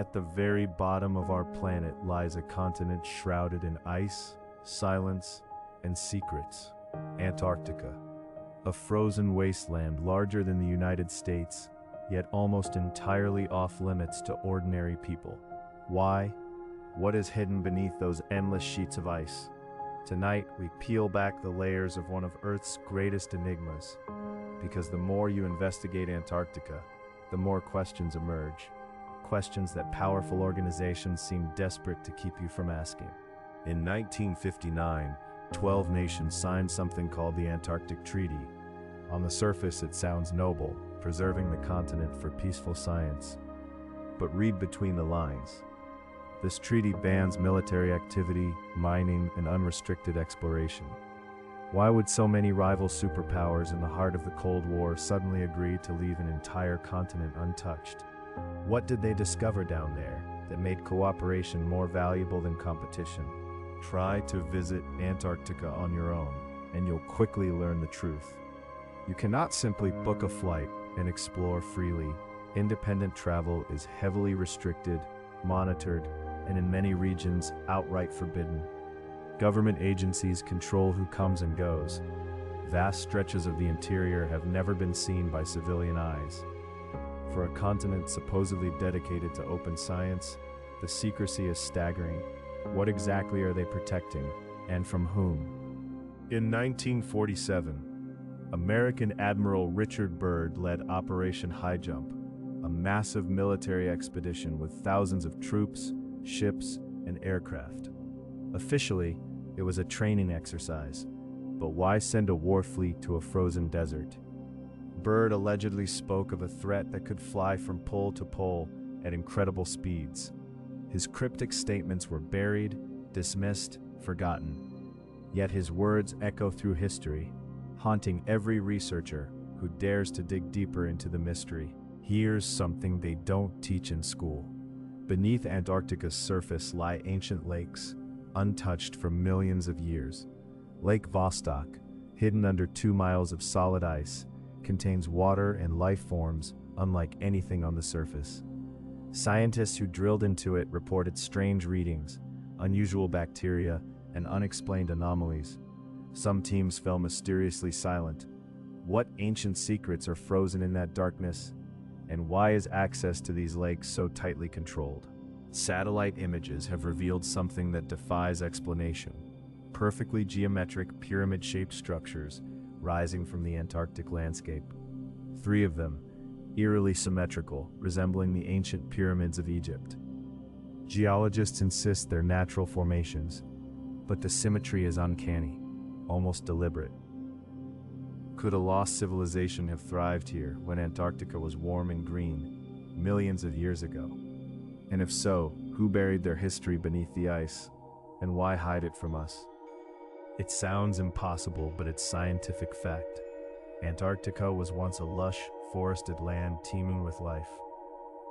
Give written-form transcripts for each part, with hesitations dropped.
At the very bottom of our planet lies a continent shrouded in ice, silence, and secrets. Antarctica. A frozen wasteland larger than the United States, yet almost entirely off-limits to ordinary people. Why? What is hidden beneath those endless sheets of ice? Tonight, we peel back the layers of one of Earth's greatest enigmas. Because the more you investigate Antarctica, the more questions emerge. Questions that powerful organizations seem desperate to keep you from asking. In 1959, 12 nations signed something called the Antarctic Treaty. On the surface, it sounds noble, preserving the continent for peaceful science. But read between the lines. This treaty bans military activity, mining, and unrestricted exploration. Why would so many rival superpowers in the heart of the Cold War suddenly agree to leave an entire continent untouched? What did they discover down there that made cooperation more valuable than competition? Try to visit Antarctica on your own, and you'll quickly learn the truth. You cannot simply book a flight and explore freely. Independent travel is heavily restricted, monitored, and in many regions, outright forbidden. Government agencies control who comes and goes. Vast stretches of the interior have never been seen by civilian eyes. For a continent supposedly dedicated to open science, the secrecy is staggering. What exactly are they protecting, and from whom? In 1947, American Admiral Richard Byrd led Operation High Jump, a massive military expedition with thousands of troops, ships, and aircraft. Officially, it was a training exercise, but why send a war fleet to a frozen desert? Byrd allegedly spoke of a threat that could fly from pole to pole at incredible speeds. His cryptic statements were buried, dismissed, forgotten. Yet his words echo through history, haunting every researcher who dares to dig deeper into the mystery. Here's something they don't teach in school. Beneath Antarctica's surface lie ancient lakes, untouched for millions of years. Lake Vostok, hidden under 2 miles of solid ice, contains water and life forms unlike anything on the surface. Scientists who drilled into it reported strange readings, unusual bacteria, and unexplained anomalies. Some teams fell mysteriously silent. What ancient secrets are frozen in that darkness? And why is access to these lakes so tightly controlled? Satellite images have revealed something that defies explanation. Perfectly geometric, pyramid-shaped structures rising from the Antarctic landscape. 3 of them, eerily symmetrical, resembling the ancient pyramids of Egypt. Geologists insist they're natural formations, but the symmetry is uncanny, almost deliberate. Could a lost civilization have thrived here when Antarctica was warm and green, millions of years ago? And if so, who buried their history beneath the ice, and why hide it from us? It sounds impossible, but it's scientific fact. Antarctica was once a lush, forested land teeming with life.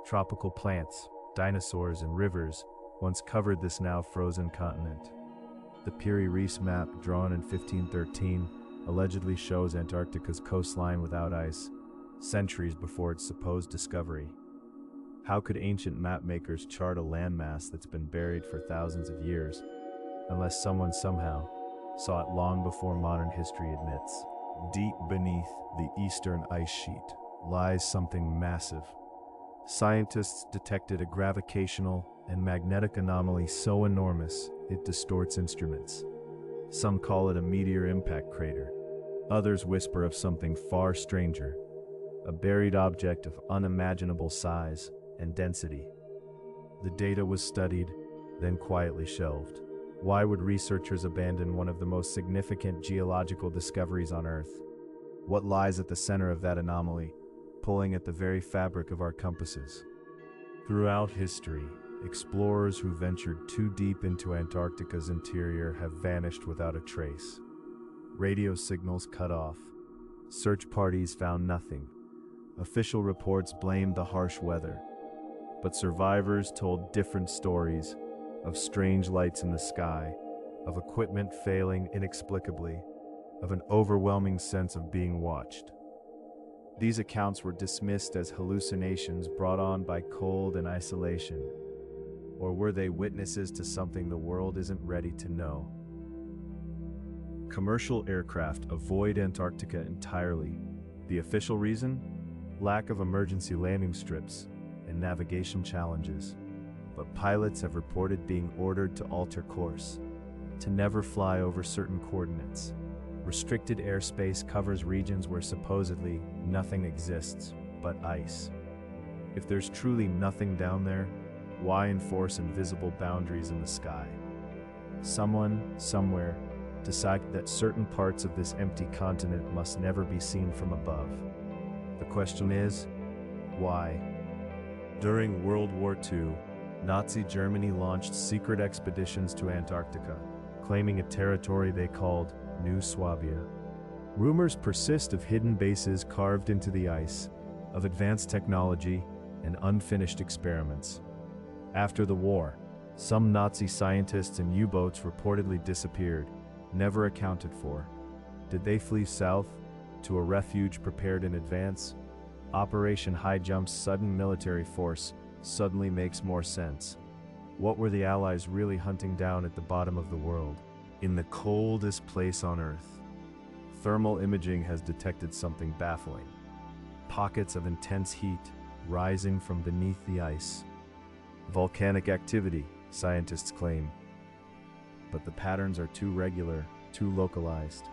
Tropical plants, dinosaurs, and rivers once covered this now frozen continent. The Piri Reis map, drawn in 1513, allegedly shows Antarctica's coastline without ice, centuries before its supposed discovery. How could ancient mapmakers chart a landmass that's been buried for thousands of years, unless someone somehow saw it long before modern history admits? Deep beneath the eastern ice sheet lies something massive. Scientists detected a gravitational and magnetic anomaly so enormous it distorts instruments. Some call it a meteor impact crater. Others whisper of something far stranger, a buried object of unimaginable size and density. The data was studied, then quietly shelved. Why would researchers abandon one of the most significant geological discoveries on Earth? What lies at the center of that anomaly, pulling at the very fabric of our compasses? Throughout history, explorers who ventured too deep into Antarctica's interior have vanished without a trace. Radio signals cut off. Search parties found nothing. Official reports blamed the harsh weather. But survivors told different stories of strange lights in the sky, of equipment failing inexplicably, of an overwhelming sense of being watched. These accounts were dismissed as hallucinations brought on by cold and isolation. Or were they witnesses to something the world isn't ready to know? Commercial aircraft avoid Antarctica entirely. The official reason? Lack of emergency landing strips and navigation challenges. But pilots have reported being ordered to alter course, to never fly over certain coordinates. Restricted airspace covers regions where supposedly nothing exists but ice. If there's truly nothing down there, why enforce invisible boundaries in the sky? Someone, somewhere, decided that certain parts of this empty continent must never be seen from above. The question is, why? During World War II, Nazi Germany launched secret expeditions to Antarctica, claiming a territory they called New Swabia. Rumors persist of hidden bases carved into the ice, of advanced technology, and unfinished experiments. After the war, some Nazi scientists and U-boats reportedly disappeared, never accounted for. Did they flee south, to a refuge prepared in advance? Operation High Jump's sudden military force suddenly makes more sense. What were the Allies really hunting down at the bottom of the world? In the coldest place on Earth, thermal imaging has detected something baffling. Pockets of intense heat rising from beneath the ice. Volcanic activity, scientists claim. But the patterns are too regular, too localized.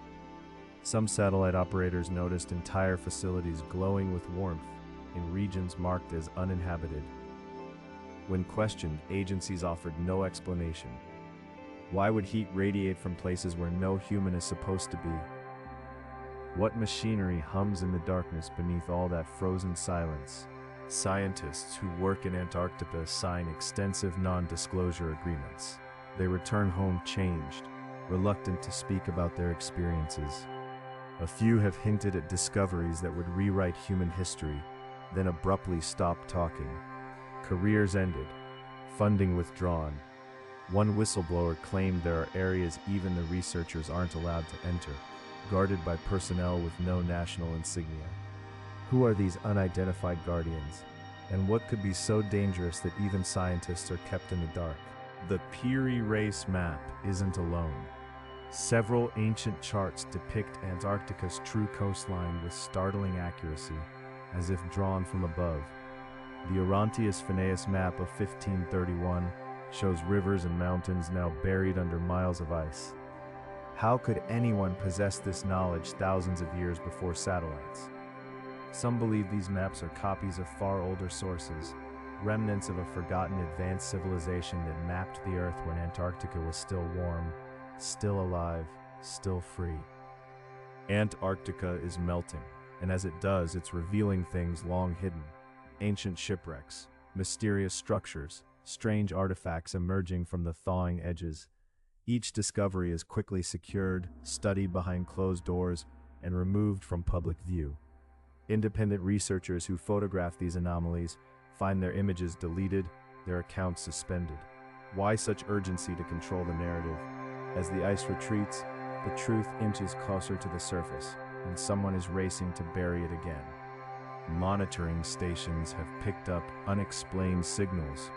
Some satellite operators noticed entire facilities glowing with warmth in regions marked as uninhabited. When questioned, agencies offered no explanation. Why would heat radiate from places where no human is supposed to be? What machinery hums in the darkness beneath all that frozen silence? Scientists who work in Antarctica sign extensive non-disclosure agreements. They return home changed, reluctant to speak about their experiences. A few have hinted at discoveries that would rewrite human history, then abruptly stopped talking. Careers ended, funding withdrawn. One whistleblower claimed there are areas even the researchers aren't allowed to enter, guarded by personnel with no national insignia. Who are these unidentified guardians? And what could be so dangerous that even scientists are kept in the dark? The Peary Race map isn't alone. Several ancient charts depict Antarctica's true coastline with startling accuracy, as if drawn from above. The Orontius Phineas map of 1531 shows rivers and mountains now buried under miles of ice. How could anyone possess this knowledge thousands of years before satellites? Some believe these maps are copies of far older sources, remnants of a forgotten advanced civilization that mapped the Earth when Antarctica was still warm, still alive, still free. Antarctica is melting, and as it does, it's revealing things long hidden. Ancient shipwrecks, mysterious structures, strange artifacts emerging from the thawing edges. Each discovery is quickly secured, studied behind closed doors, and removed from public view. Independent researchers who photograph these anomalies find their images deleted, their accounts suspended. Why such urgency to control the narrative? As the ice retreats, the truth inches closer to the surface, and someone is racing to bury it again. Monitoring stations have picked up unexplained signals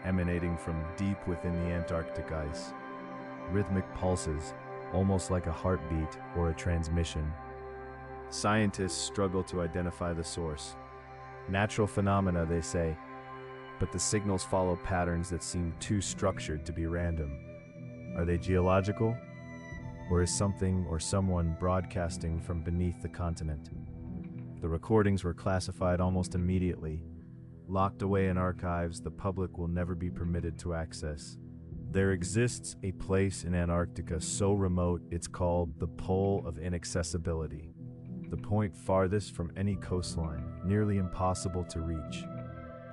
emanating from deep within the Antarctic ice. Rhythmic pulses, almost like a heartbeat or a transmission. Scientists struggle to identify the source. Natural phenomena, they say, but the signals follow patterns that seem too structured to be random. Are they geological? Or is something or someone broadcasting from beneath the continent? The recordings were classified almost immediately. Locked away in archives the public will never be permitted to access. There exists a place in Antarctica so remote it's called the Pole of Inaccessibility. The point farthest from any coastline, nearly impossible to reach.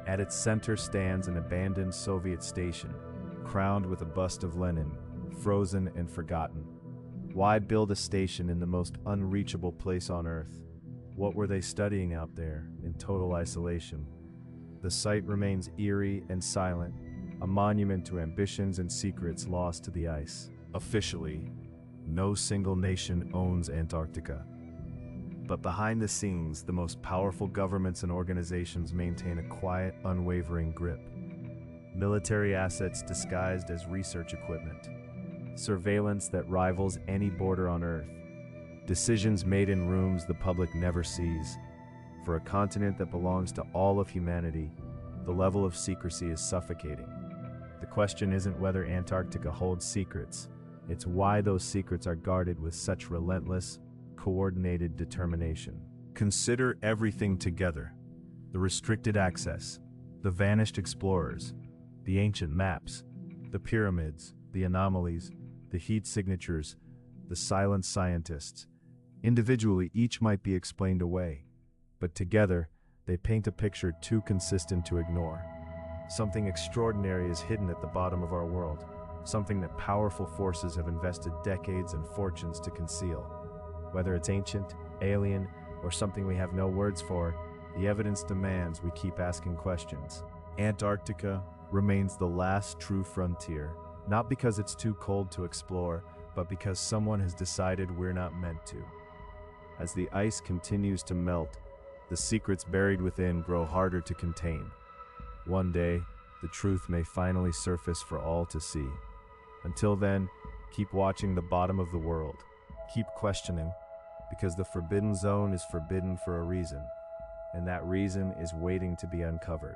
At its center stands an abandoned Soviet station, crowned with a bust of Lenin, frozen and forgotten. Why build a station in the most unreachable place on Earth? What were they studying out there, in total isolation? The site remains eerie and silent, a monument to ambitions and secrets lost to the ice. Officially, no single nation owns Antarctica. But behind the scenes, the most powerful governments and organizations maintain a quiet, unwavering grip. Military assets disguised as research equipment. Surveillance that rivals any border on Earth. Decisions made in rooms the public never sees. For a continent that belongs to all of humanity, the level of secrecy is suffocating. The question isn't whether Antarctica holds secrets, it's why those secrets are guarded with such relentless, coordinated determination. Consider everything together: the restricted access, the vanished explorers, the ancient maps, the pyramids, the anomalies, the heat signatures, the silent scientists. Individually, each might be explained away, but together, they paint a picture too consistent to ignore. Something extraordinary is hidden at the bottom of our world, something that powerful forces have invested decades and fortunes to conceal. Whether it's ancient, alien, or something we have no words for, the evidence demands we keep asking questions. Antarctica remains the last true frontier, not because it's too cold to explore, but because someone has decided we're not meant to. As the ice continues to melt, the secrets buried within grow harder to contain. One day, the truth may finally surface for all to see. Until then, keep watching the bottom of the world. Keep questioning, because the forbidden zone is forbidden for a reason, and that reason is waiting to be uncovered.